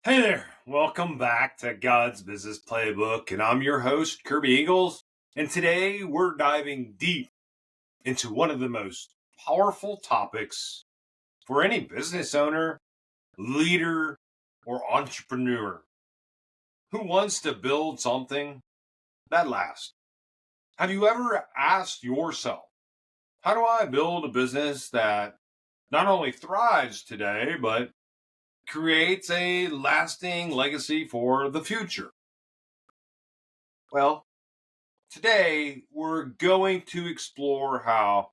Hey there, welcome back to God's Business Playbook, and I'm your host, Kirby Eagles. And today we're diving deep into one of the most powerful topics for any business owner, leader, or entrepreneur who wants to build something that lasts. Have you ever asked yourself, how do I build a business that not only thrives today, but creates a lasting legacy for the future? Well, today we're going to explore how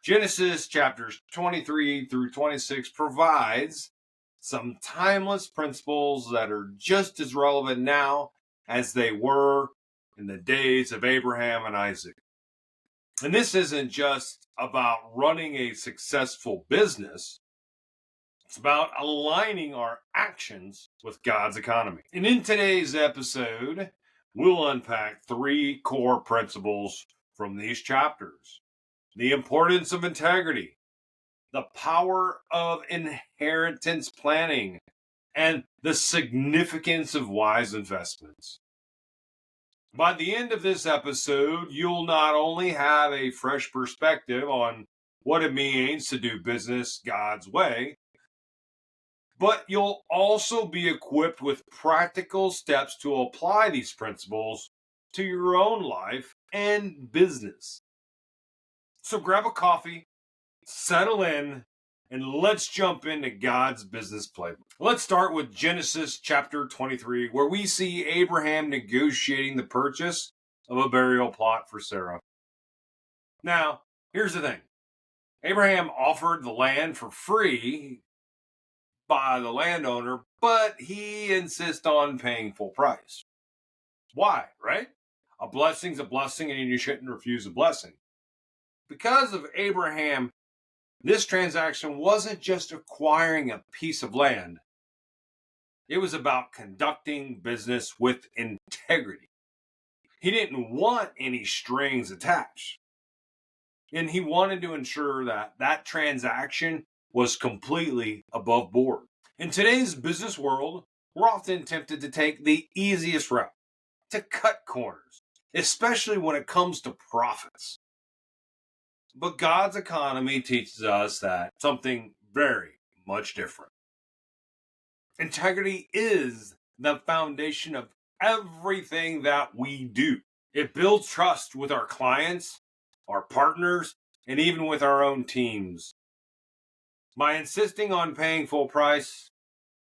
Genesis chapters 23 through 26 provides some timeless principles that are just as relevant now as they were in the days of Abraham and Isaac. And this isn't just about running a successful business. It's about aligning our actions with God's economy. And in today's episode, we'll unpack three core principles from these chapters: the importance of integrity, the power of inheritance planning, and the significance of wise investments. By the end of this episode, you'll not only have a fresh perspective on what it means to do business God's way, but you'll also be equipped with practical steps to apply these principles to your own life and business. So grab a coffee, settle in, and let's jump into God's business playbook. Let's start with Genesis chapter 23, where we see Abraham negotiating the purchase of a burial plot for Sarah. Now, here's the thing. Abraham offered the land for free by the landowner, but he insists on paying full price. Why, right? A blessing's a blessing, and you shouldn't refuse a blessing. Because of Abraham, this transaction wasn't just acquiring a piece of land. It was about conducting business with integrity. He didn't want any strings attached. And he wanted to ensure that that transaction was completely above board. In today's business world, we're often tempted to take the easiest route, to cut corners, especially when it comes to profits. But God's economy teaches us that something very much different. Integrity is the foundation of everything that we do. It builds trust with our clients, our partners, and even with our own teams. By insisting on paying full price,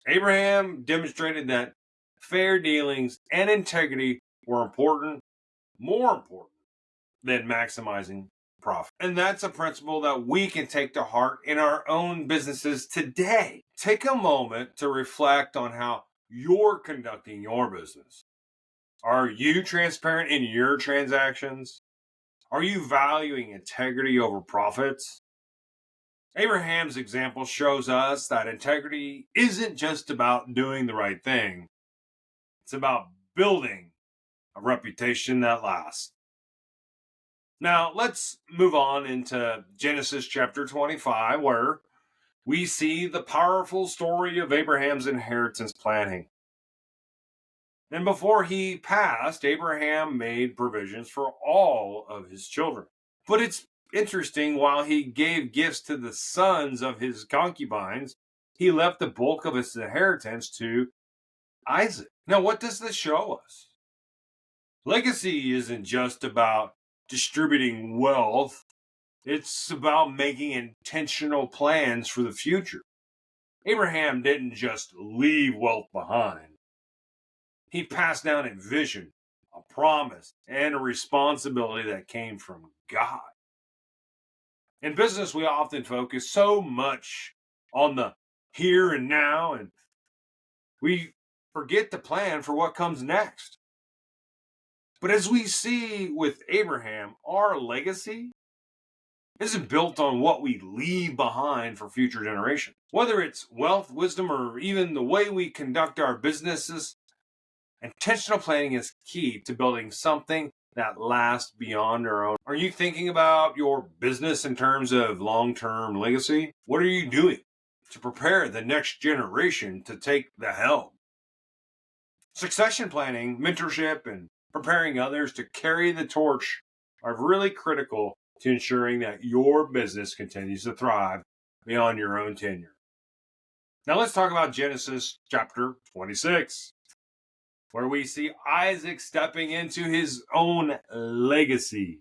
Abraham demonstrated that fair dealings and integrity were more important than maximizing profit. And that's a principle that we can take to heart in our own businesses today. Take a moment to reflect on how you're conducting your business. Are you transparent in your transactions? Are you valuing integrity over profits? Abraham's example shows us that integrity isn't just about doing the right thing. It's about building a reputation that lasts. Now, let's move on into Genesis chapter 25, where we see the powerful story of Abraham's inheritance planning. And before he passed, Abraham made provisions for all of his children. But it's interesting, while he gave gifts to the sons of his concubines, he left the bulk of his inheritance to Isaac. Now, what does this show us? Legacy isn't just about distributing wealth, it's about making intentional plans for the future. Abraham didn't just leave wealth behind. He passed down a vision, a promise, and a responsibility that came from God. In business, we often focus so much on the here and now, and we forget to plan for what comes next. But as we see with Abraham, our legacy isn't built on what we leave behind for future generations. Whether it's wealth, wisdom, or even the way we conduct our businesses, intentional planning is key to building something that lasts beyond our own. Are you thinking about your business in terms of long-term legacy? What are you doing to prepare the next generation to take the helm? Succession planning, mentorship, and preparing others to carry the torch are really critical to ensuring that your business continues to thrive beyond your own tenure. Now let's talk about Genesis chapter 26, where we see Isaac stepping into his own legacy.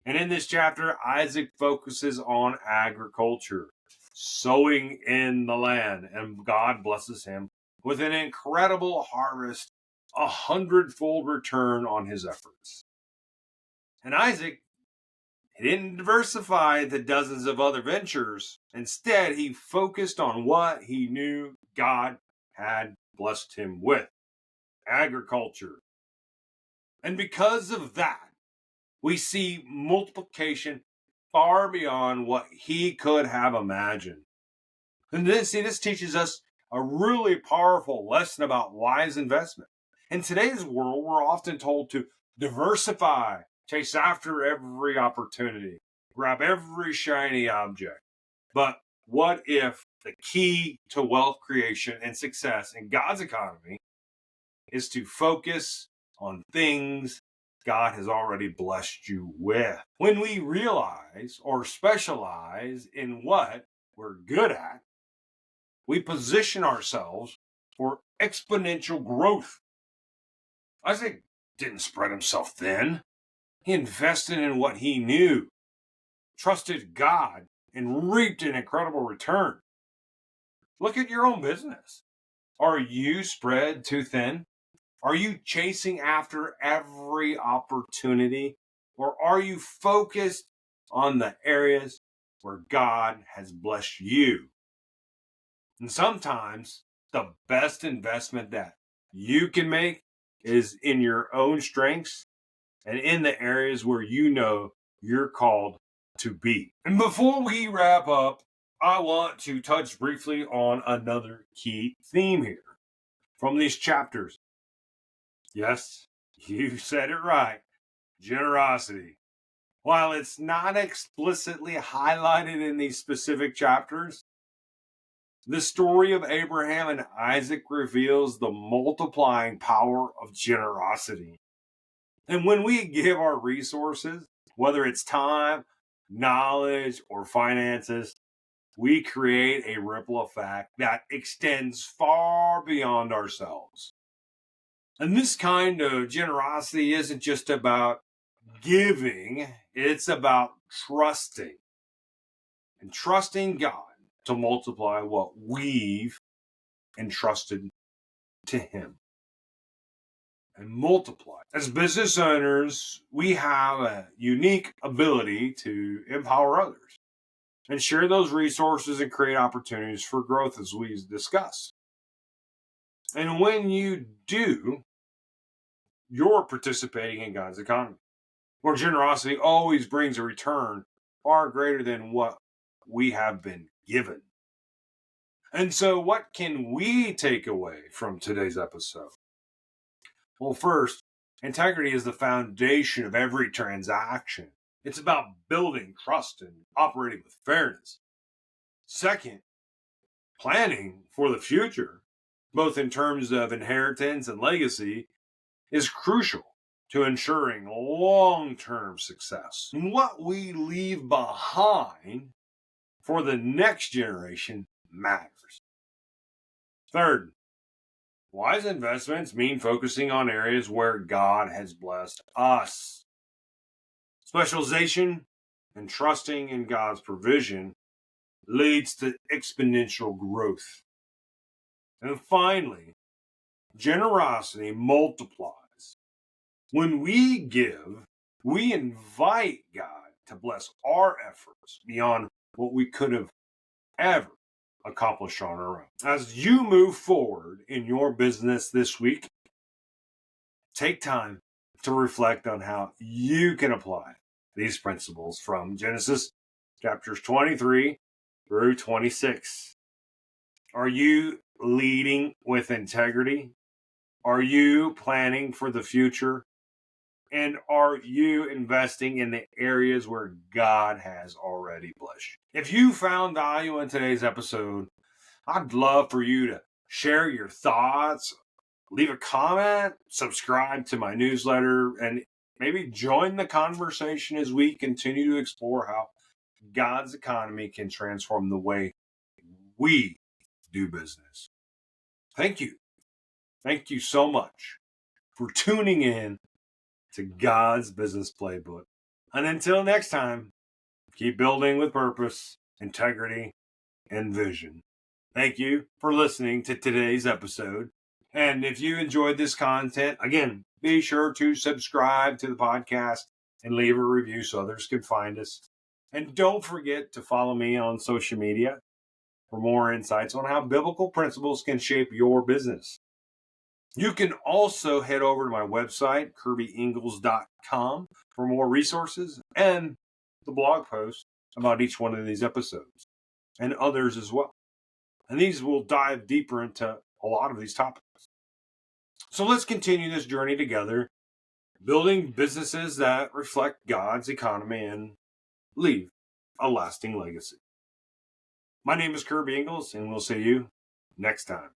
And in this chapter, Isaac focuses on agriculture, sowing in the land, and God blesses him with an incredible harvest, 100-fold return on his efforts. And Isaac, he didn't diversify the dozens of other ventures. Instead, he focused on what he knew God had blessed him with: agriculture. And because of that, we see multiplication far beyond what he could have imagined. And this teaches us a really powerful lesson about wise investment. In today's world, we're often told to diversify, chase after every opportunity, grab every shiny object. But what if the key to wealth creation and success in God's economy is to focus on things God has already blessed you with? When we realize or specialize in what we're good at, we position ourselves for exponential growth. Isaac didn't spread himself thin. He invested in what he knew, trusted God, and reaped an incredible return. Look at your own business. Are you spread too thin? Are you chasing after every opportunity? Or are you focused on the areas where God has blessed you? And sometimes the best investment that you can make is in your own strengths and in the areas where you know you're called to be. And before we wrap up, I want to touch briefly on another key theme here from these chapters. Yes, you said it right. Generosity. While it's not explicitly highlighted in these specific chapters, the story of Abraham and Isaac reveals the multiplying power of generosity. And when we give our resources, whether it's time, knowledge, or finances, we create a ripple effect that extends far beyond ourselves. And this kind of generosity isn't just about giving, it's about trusting. And trusting God to multiply what we've entrusted to Him. And multiply. As business owners, we have a unique ability to empower others and share those resources and create opportunities for growth, as we discussed. And when you do, you're participating in God's economy, where generosity always brings a return far greater than what we have been given. And so, what can we take away from today's episode? Well, first, integrity is the foundation of every transaction. It's about building trust and operating with fairness. Second, planning for the future, both in terms of inheritance and legacy, is crucial to ensuring long-term success. What we leave behind for the next generation matters. Third, wise investments mean focusing on areas where God has blessed us. Specialization and trusting in God's provision leads to exponential growth. And finally, generosity multiplies. When we give, we invite God to bless our efforts beyond what we could have ever accomplished on our own. As you move forward in your business this week, take time to reflect on how you can apply these principles from Genesis chapters 23 through 26. Are you leading with integrity? Are you planning for the future? And are you investing in the areas where God has already blessed you? If you found value in today's episode, I'd love for you to share your thoughts leave a comment, subscribe to my newsletter, and maybe join the conversation as we continue to explore how God's economy can transform the way we do business. Thank you. Thank you so much for tuning in to God's Business Playbook. And until next time, keep building with purpose, integrity, and vision. Thank you for listening to today's episode. And if you enjoyed this content, again, be sure to subscribe to the podcast and leave a review so others can find us. And don't forget to follow me on social media for more insights on how biblical principles can shape your business. You can also head over to my website, kirbyingles.com, for more resources and the blog post about each one of these episodes and others as well. And these will dive deeper into a lot of these topics. So let's continue this journey together, building businesses that reflect God's economy and leave a lasting legacy. My name is Kirby Ingles, and we'll see you next time.